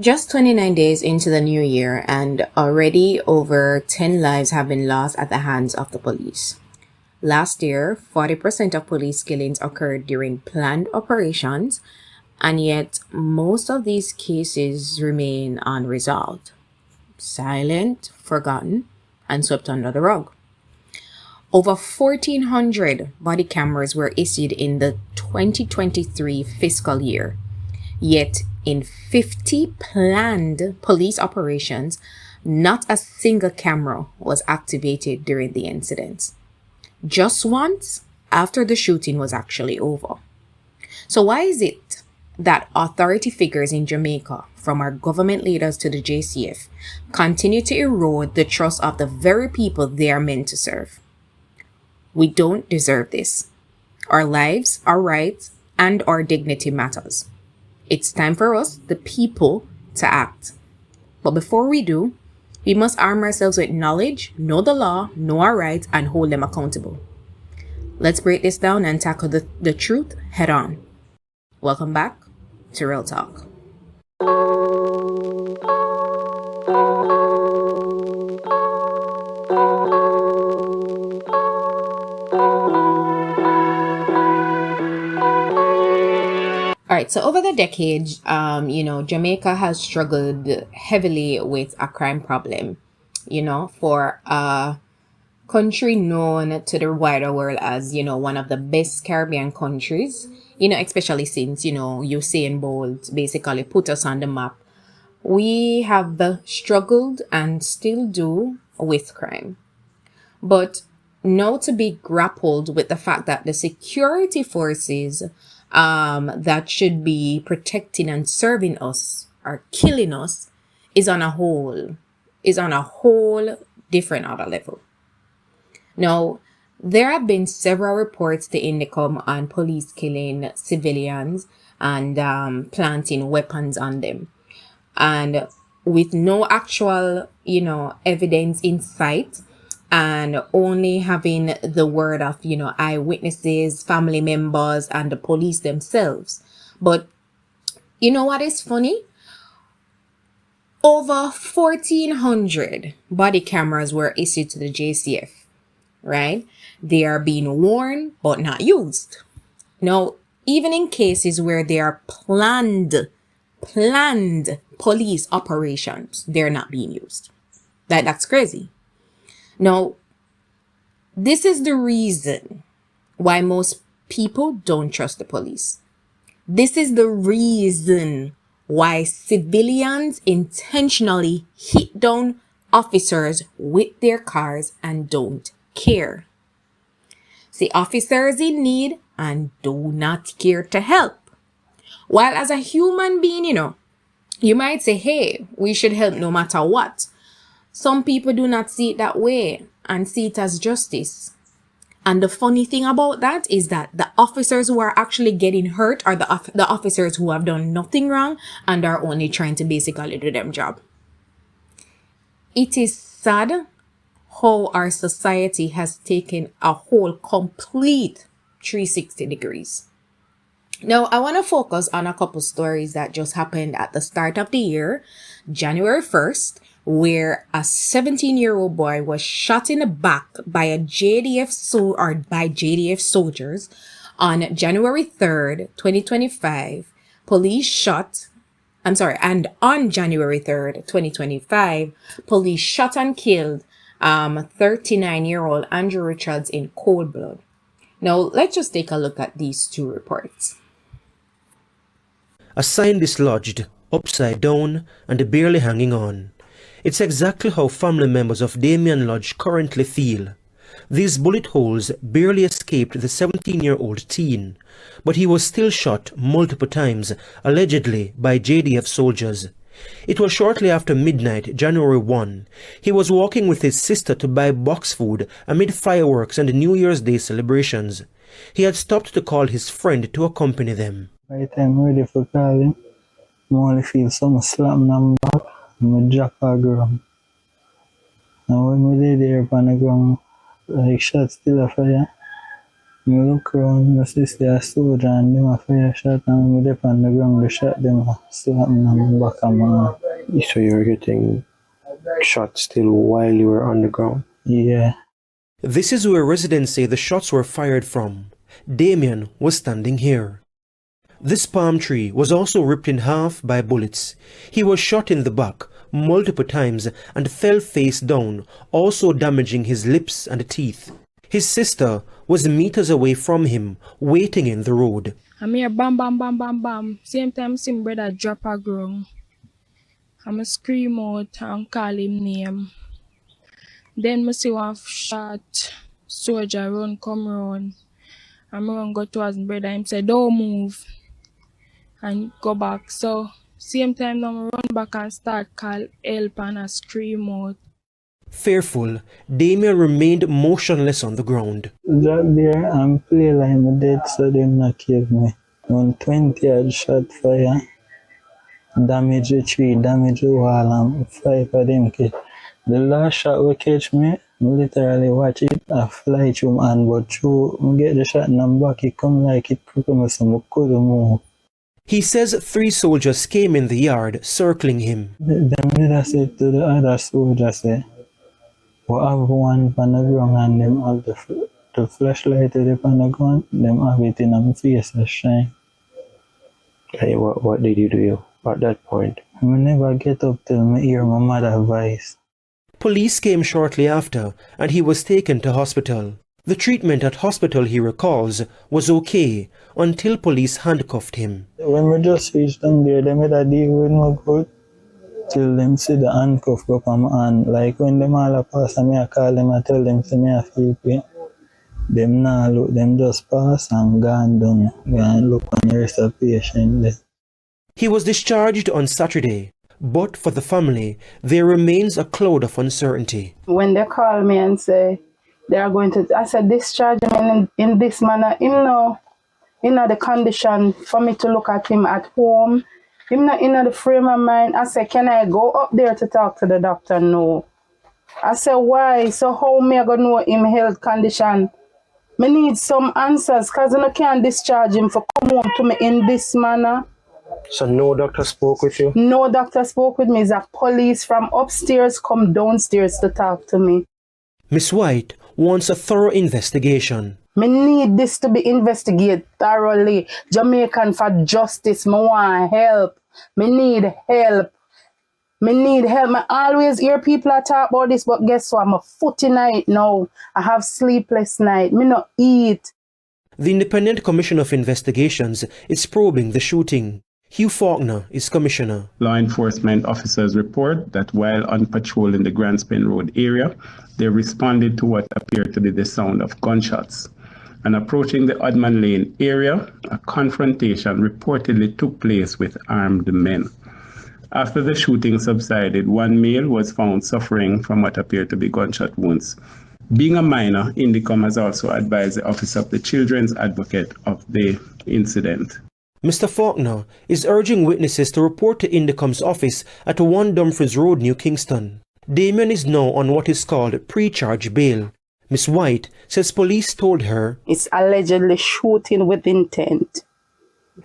Just 29 days into the new year, and already over 10 lives have been lost at the hands of the police. Last year, 40% of police killings occurred during planned operations, and yet most of these cases remain unresolved, silent, forgotten, and swept under the rug. Over 1,400 body cameras were issued in the 2023 fiscal year. Yet, in 50 planned police operations, not a single camera was activated during the incidents. Just once after the shooting was actually over. So why is it that authority figures in Jamaica, from our government leaders to the JCF, continue to erode the trust of the very people they are meant to serve? We don't deserve this. Our lives, our rights, and our dignity matters. It's time for us, the people, to act. But before we do, we must arm ourselves with knowledge, know the law, know our rights, and hold them accountable. Let's break this down and tackle the truth head on. Welcome back to Real Talk. All right, so over the decades, Jamaica has struggled heavily with a crime problem, for a country known to the wider world as, one of the best Caribbean countries, especially since, Usain Bolt basically put us on the map. We have struggled and still do with crime. But now to be grappled with the fact that the security forces that should be protecting and serving us are killing us is on a whole different other level. Now, there have been several reports to Indicom on police killing civilians and planting weapons on them. And with no actual, evidence in sight, and only having the word of, eyewitnesses, family members, and the police themselves. But you know what is funny? Over 1,400 body cameras were issued to the JCF, right? They are being worn, but not used. Now, even in cases where they are planned police operations, they're not being used. That's crazy. Now, this is the reason why most people don't trust the police. This is the reason why civilians intentionally hit down officers with their cars and don't care. See, officers in need and do not care to help. While as a human being, you might say, hey, we should help no matter what. Some people do not see it that way and see it as justice. And the funny thing about that is that the officers who are actually getting hurt are the officers who have done nothing wrong and are only trying to basically do their job. It is sad how our society has taken a whole complete 360 degrees. Now, I want to focus on a couple stories that just happened at the start of the year, January 1st, where a 17-year-old boy was shot in the back by JDF soldiers on January 3rd, 2025. And on January 3rd, 2025, police shot and killed 39-year-old Andrew Richards in cold blood. Now, let's just take a look at these two reports. A sign dislodged, upside down, and barely hanging on. It's exactly how family members of Damian Lodge currently feel. These bullet holes barely escaped the 17-year-old teen, but he was still shot multiple times, allegedly by JDF soldiers. It was shortly after midnight, January 1. He was walking with his sister to buy box food amid fireworks and New Year's Day celebrations. He had stopped to call his friend to accompany them. By the time I'm ready for calling, I only feel some slapping on my back. I drop on the ground. And when we lay there on the ground, like shot still a fire, I look around, I see a soldier and them a fire shot and me up on the ground, the shot them a slap me on the back of my hand. So you're getting shot still while you were on the ground? Yeah. This is where residents say the shots were fired from. Damien was standing here. This palm tree was also ripped in half by bullets. He was shot in the back multiple times and fell face down, also damaging his lips and teeth. His sister was meters away from him, waiting in the road. I'm here, bam, bam, bam, bam, bam. Same time, see my brother drop a ground. I'm scream out and call him name. Then I see one shot, soldier run, come round. And I run go towards my brother. Him say, don't move. And go back. So, same time, now I run back and start call help and I scream out. Fearful, Damien remained motionless on the ground. Drop there and play like my dead so them not kill me. 120 had shot fire. Damage the tree, damage the wall and 5 of them catch. The last shot will catch me, I literally watch it, I fly through my hand, but through I get the shot in the back, it come like it crippled me so I couldn't move. He says 3 soldiers came in the yard, circling him. Them leader said to the other soldier, say, we have one on the ground and them have the flashlight on the ground, them have it in my face and shine. Hey, what did you do at that point? I never get up till I hear my mother's voice. Police came shortly after and he was taken to hospital. The treatment at hospital, he recalls, was okay until police handcuffed him. When we just reached down there, they made a deal with me good till them see the handcuff up on my hand. Like when them all pass and I call them and tell them, say me I feel pain. Them nah look, them just pass and gone down. Go and look on the rest of the patient there. He was discharged on Saturday, but for the family, there remains a cloud of uncertainty. When they call me and say they are going to, I said, discharge him in this manner. Him no in the condition for me to look at him at home. Him not in the frame of mind. I said, can I go up there to talk to the doctor? No. I said, why? So how me I gonna know him health condition? Me need some answers because I can't discharge him for come home to me in this manner. So no doctor spoke with you? No doctor spoke with me. It's a police from upstairs come downstairs to talk to me. Miss White wants a thorough investigation. Me need this to be investigated thoroughly. Jamaican for justice. Me want help. Me need help. Me need help. I always hear people talk about this, but guess what? I'm a foot in it now. I have sleepless night. Me not eat. The Independent Commission of Investigations is probing the shooting. Hugh Faulkner is commissioner. Law enforcement officers report that while on patrol in the Grand Spin Road area, they responded to what appeared to be the sound of gunshots. And approaching the Oddman Lane area, a confrontation reportedly took place with armed men. After the shooting subsided, one male was found suffering from what appeared to be gunshot wounds. Being a minor, Indicom has also advised the Office of the Children's Advocate of the incident. Mr. Faulkner is urging witnesses to report to Indicom's office at 1 Dumfries Road, New Kingston. Damien is now on what is called pre-charge bail. Miss White says police told her It's allegedly shooting with intent.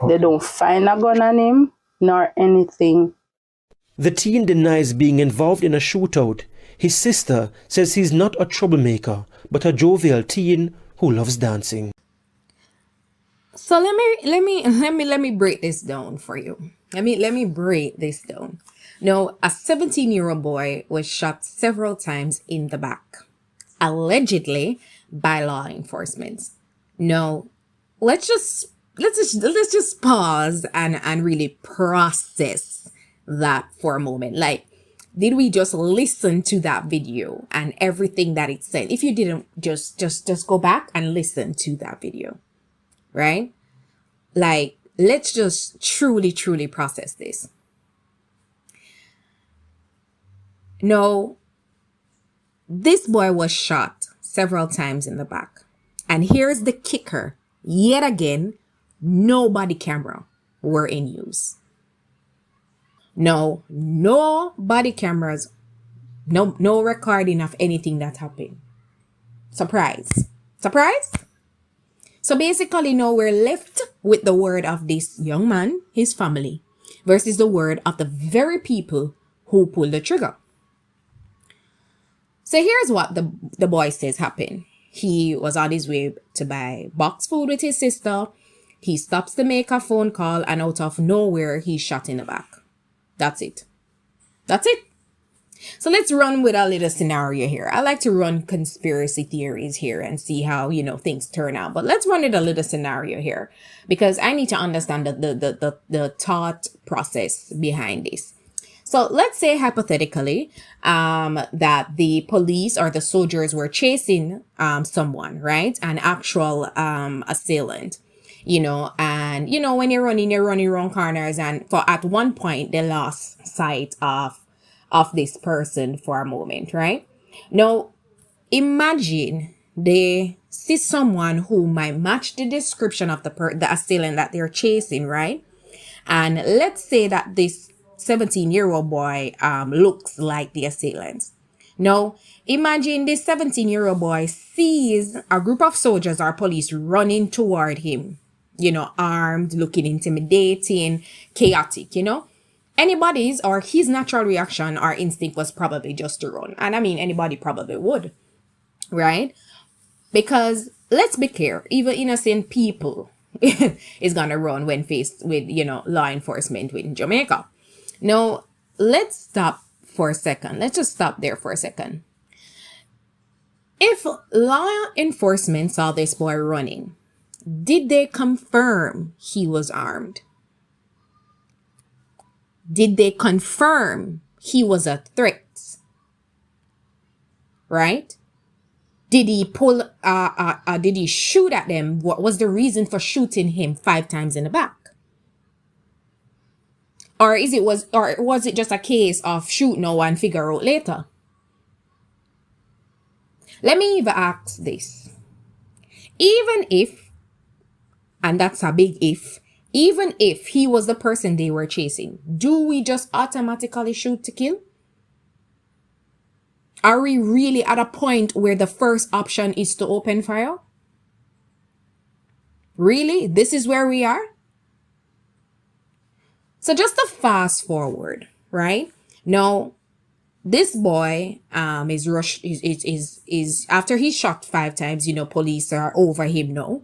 They don't find a gun on him nor anything. the teen denies being involved in a shootout. His sister says he's not a troublemaker, but a jovial teen who loves dancing. So let me break this down for you. Let me break this down. Now, a 17-year-old boy was shot several times in the back, allegedly by law enforcement. Now, let's just pause and really process that for a moment. Like, did we just listen to that video and everything that it said? If you didn't, just go back and listen to that video, right? Like, let's just truly process this. No, this boy was shot several times in the back. And here's the kicker. Yet again, no body camera were in use. No body cameras, no recording of anything that happened. Surprise. So basically, now we're left with the word of this young man, his family, versus the word of the very people who pulled the trigger. So here's what the boy says happened. He was on his way to buy box food with his sister. He stops to make a phone call, and out of nowhere, he's shot in the back. That's it. That's it. So let's run with a little scenario here. I like to run conspiracy theories here and see how, things turn out. But let's run with a little scenario here because I need to understand the thought process behind this. So let's say hypothetically that the police or the soldiers were chasing someone, right? An actual assailant. And when you're running around corners, and at one point they lost sight of this person for a moment, right? Now, imagine they see someone who might match the description of the assailant that they're chasing, right? And let's say that this 17-year-old boy looks like the assailant. Now, imagine this 17-year-old boy sees a group of soldiers or police running toward him, armed, looking intimidating, chaotic, Anybody's or his natural reaction or instinct was probably just to run. And I mean, anybody probably would, right? Because let's be clear, even innocent people is going to run when faced with, law enforcement in Jamaica. Now, let's stop for a second. Let's just stop there for a second. If law enforcement saw this boy running, did they confirm he was armed? Did they confirm he was a threat? Right? Did he did he shoot at them? What was the reason for shooting him 5 times in the back? Or was it just a case of shoot now and figure out later? Let me even ask this. Even if, and that's a big if, even if he was the person they were chasing, do we just automatically shoot to kill? Are we really at a point where the first option is to open fire? Really? This is where we are? So just to fast forward, right? Now, this boy is rushed, is after he's shot 5 times, police are over him now.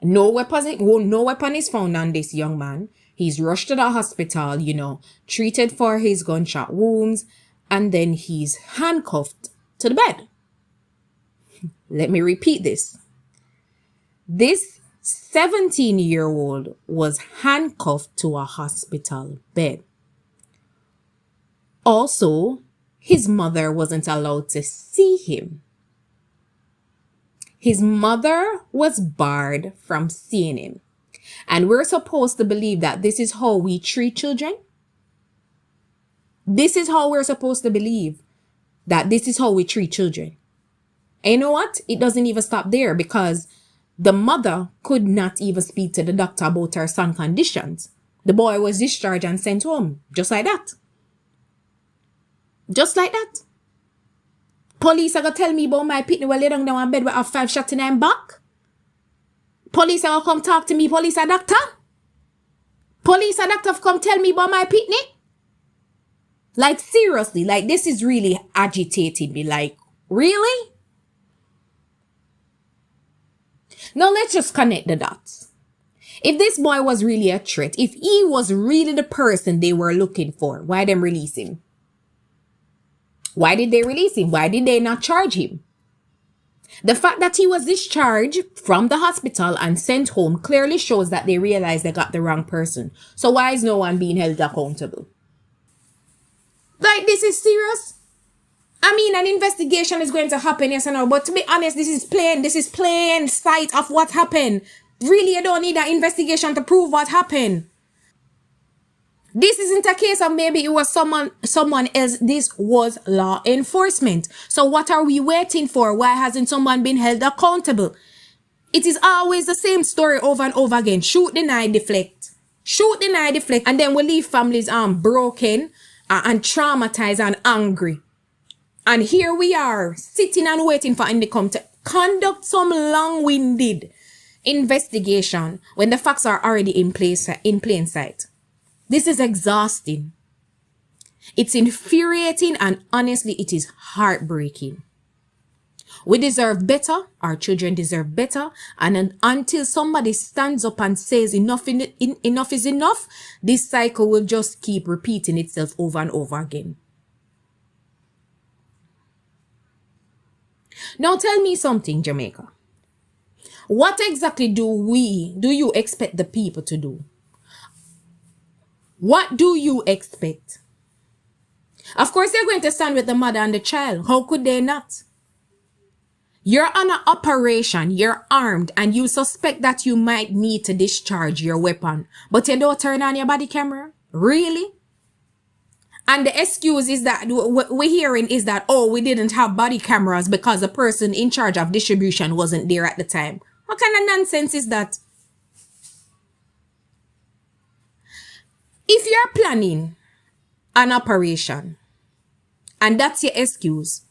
No weapon is found on this young man. He's rushed to the hospital, treated for his gunshot wounds, and then he's handcuffed to the bed. Let me repeat this. This 17-year-old was handcuffed to a hospital bed. Also, his mother wasn't allowed to see him. His mother was barred from seeing him. And we're supposed to believe that this is how we treat children. This is how we're supposed to believe that this is how we treat children. And you know what? It doesn't even stop there because the mother could not even speak to the doctor about her son's conditions. The boy was discharged and sent home. Just like that. Just like that. Police are going to tell me about my pitney while lay down on bed with a 5 shots in them back. Police are going to come talk to me. Police are doctor. Police are doctor come tell me about my pitney. Like seriously, like this is really agitating me. Like, really? Now let's just connect the dots. If this boy was really a threat, if he was really the person they were looking for, why them release him? Why did they release him? Why did they not charge him? The fact that he was discharged from the hospital and sent home clearly shows that they realized they got the wrong person. So why is no one being held accountable? Like, this is serious? I mean, an investigation is going to happen, yes or no, but to be honest, this is plain sight of what happened. Really, you don't need an investigation to prove what happened. This isn't a case of maybe it was someone else. This was law enforcement. So what are we waiting for? Why hasn't someone been held accountable? It is always the same story over and over again. Shoot, deny, deflect. Shoot, deny, deflect. And then we leave families broken and traumatized and angry. And here we are sitting and waiting for him to come to conduct some long-winded investigation when the facts are already in plain sight. This is exhausting. It's infuriating, and honestly, it is heartbreaking. We deserve better. Our children deserve better. And until somebody stands up and says enough is enough, this cycle will just keep repeating itself over and over again. Now tell me something, Jamaica. What exactly do you expect the people to do? What do you expect? Of course, they're going to stand with the mother and the child. How could they not? You're on an operation, you're armed, and you suspect that you might need to discharge your weapon, but you don't turn on your body camera? Really? And the excuse is that we're hearing is that, oh, we didn't have body cameras because the person in charge of distribution wasn't there at the time. What kind of nonsense is that? If you're planning an operation and that's your excuse,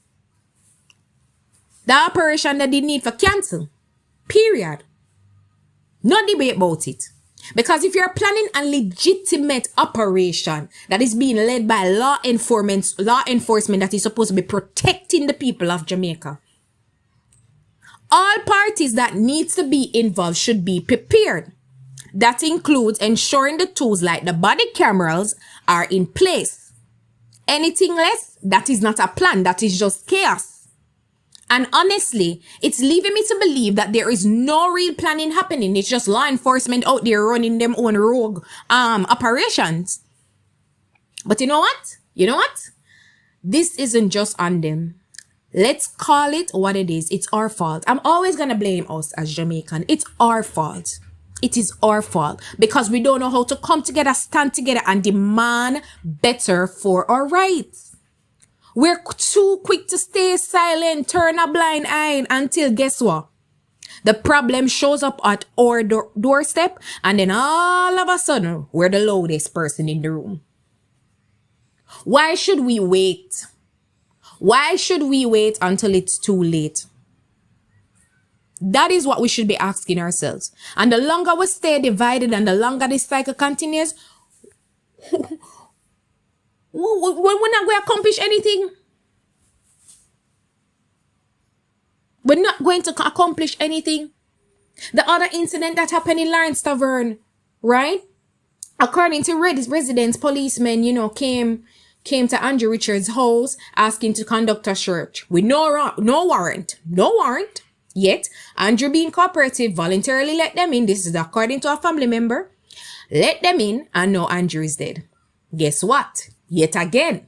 the operation that did need for cancel. Period. No debate about it. Because if you're planning a legitimate operation that is being led by law enforcement that is supposed to be protecting the people of Jamaica, all parties that needs to be involved should be prepared. That includes ensuring the tools like the body cameras are in place. Anything less, that is not a plan, that is just chaos. And honestly, it's leaving me to believe that there is no real planning happening. It's just law enforcement out there running them own rogue operations. But you know what? This isn't just on them. Let's call it what it is. It's our fault. I'm always going to blame us as Jamaican. It's our fault. It is our fault because we don't know how to come together, stand together, and demand better for our rights. We're too quick to stay silent, turn a blind eye until guess what? The problem shows up at our doorstep, and then all of a sudden, we're the loudest person in the room. Why should we wait? Why should we wait until it's too late? That is what we should be asking ourselves. And the longer we stay divided and the longer this cycle continues, we're not going to accomplish anything. We're not going to accomplish anything. The other incident that happened in Lawrence Tavern, right? According to residents, policemen, came to Andrew Richards' house asking to conduct a search with no warrant. Yet, Andrew, being cooperative, voluntarily let them in. This is according to a family member. Let them in, and now Andrew is dead. Guess what? Yet again,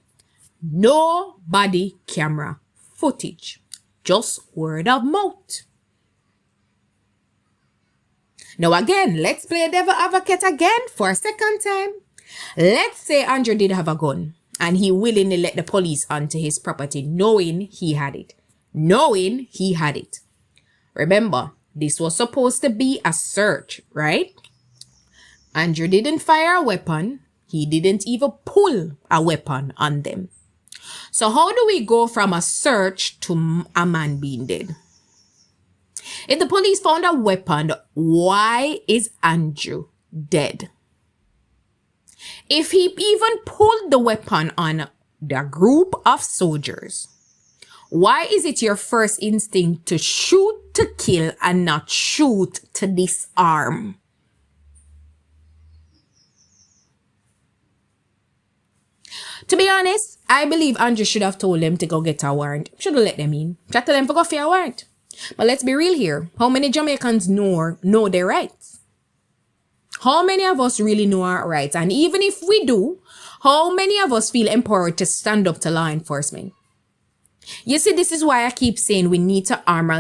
no body camera footage. Just word of mouth. Now again, let's play devil advocate again for a second time. Let's say Andrew did have a gun and he willingly let the police onto his property knowing he had it. Remember, this was supposed to be a search, right? Andrew didn't fire a weapon. He didn't even pull a weapon on them. So how do we go from a search to a man being dead? If the police found a weapon, why is Andrew dead? If he even pulled the weapon on the group of soldiers, why is it your first instinct to shoot to kill and not shoot to disarm? To be honest, I believe Andrew should have told them to go get a warrant. Should have let them in. Should tell them to go for a warrant. But let's be real here. How many Jamaicans know their rights? How many of us really know our rights? And even if we do, how many of us feel empowered to stand up to law enforcement? You see, this is why I keep saying we need to arm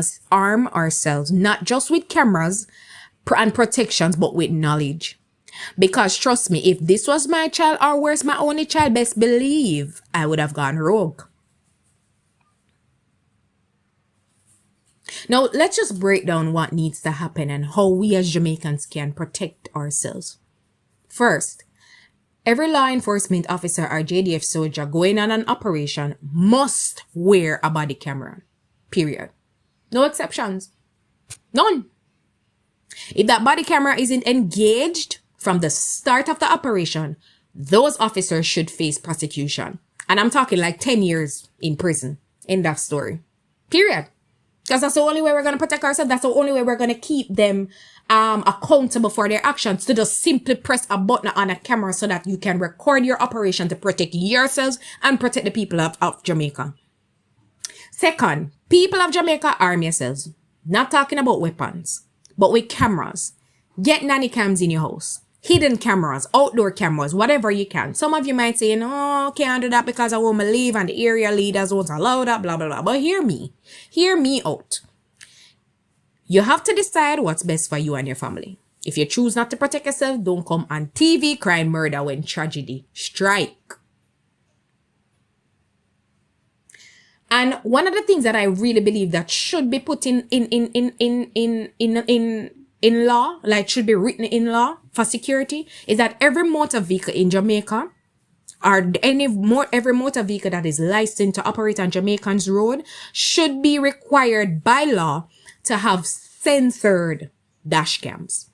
ourselves, not just with cameras and protections, but with knowledge. Because trust me, if this was my child or worse, my only child, best believe I would have gone rogue. Now, let's just break down what needs to happen and how we as Jamaicans can protect ourselves. First, every law enforcement officer or JDF soldier going on an operation must wear a body camera. Period. No exceptions. None. If that body camera isn't engaged from the start of the operation, those officers should face prosecution. And I'm talking like 10 years in prison. End of story. Period. Because that's the only way we're going to protect ourselves. That's the only way we're going to keep them accountable for their actions. To just simply press a button on a camera so that you can record your operation to protect yourselves and protect the people of Jamaica. Second, people of Jamaica, arm yourselves. Not talking about weapons, but with cameras. Get nanny cams in your house. Hidden cameras, outdoor cameras, whatever you can. Some of you might say, no, can't do that because I won't leave and the area leaders won't allow that, blah, blah, blah. But hear me out. You have to decide what's best for you and your family. If you choose not to protect yourself, don't come on TV crying murder when tragedy strike. And one of the things that I really believe that should be put in law, like should be written in law for security, is that every motor vehicle in Jamaica, or every motor vehicle that is licensed to operate on Jamaican's road, should be required by law to have censored dash cams.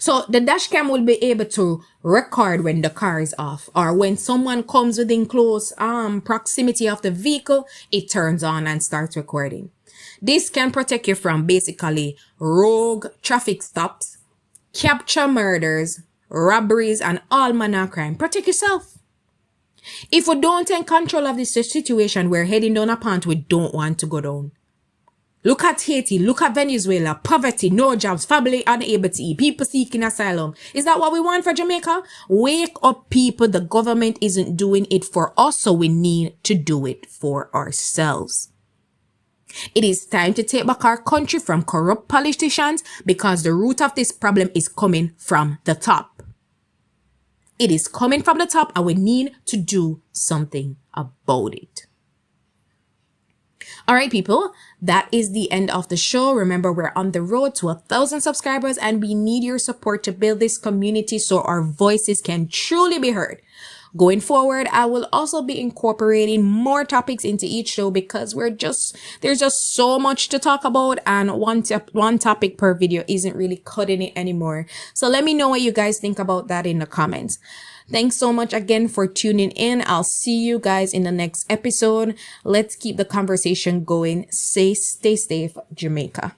So the dash cam will be able to record when the car is off, or when someone comes within close proximity of the vehicle, it turns on and starts recording. This can protect you from basically rogue traffic stops, capture murders, robberies, and all manner of crime. Protect yourself. If we don't take control of this situation, we're heading down a path we don't want to go down. Look at Haiti, look at Venezuela, poverty, no jobs, family unable to eat, people seeking asylum. Is that what we want for Jamaica? Wake up, people. The government isn't doing it for us, so we need to do it for ourselves. It is time to take back our country from corrupt politicians, because the root of this problem is coming from the top. It is coming from the top, and we need to do something about it. All right, people, that is the end of the show. Remember, we're on the road to 1,000 subscribers, and we need your support to build this community so our voices can truly be heard. Going forward, I will also be incorporating more topics into each show, because there's just so much to talk about, and one topic per video isn't really cutting it anymore. So let me know what you guys think about that in the comments. Thanks so much again for tuning in. I'll see you guys in the next episode. Let's keep the conversation going. Stay safe, Jamaica.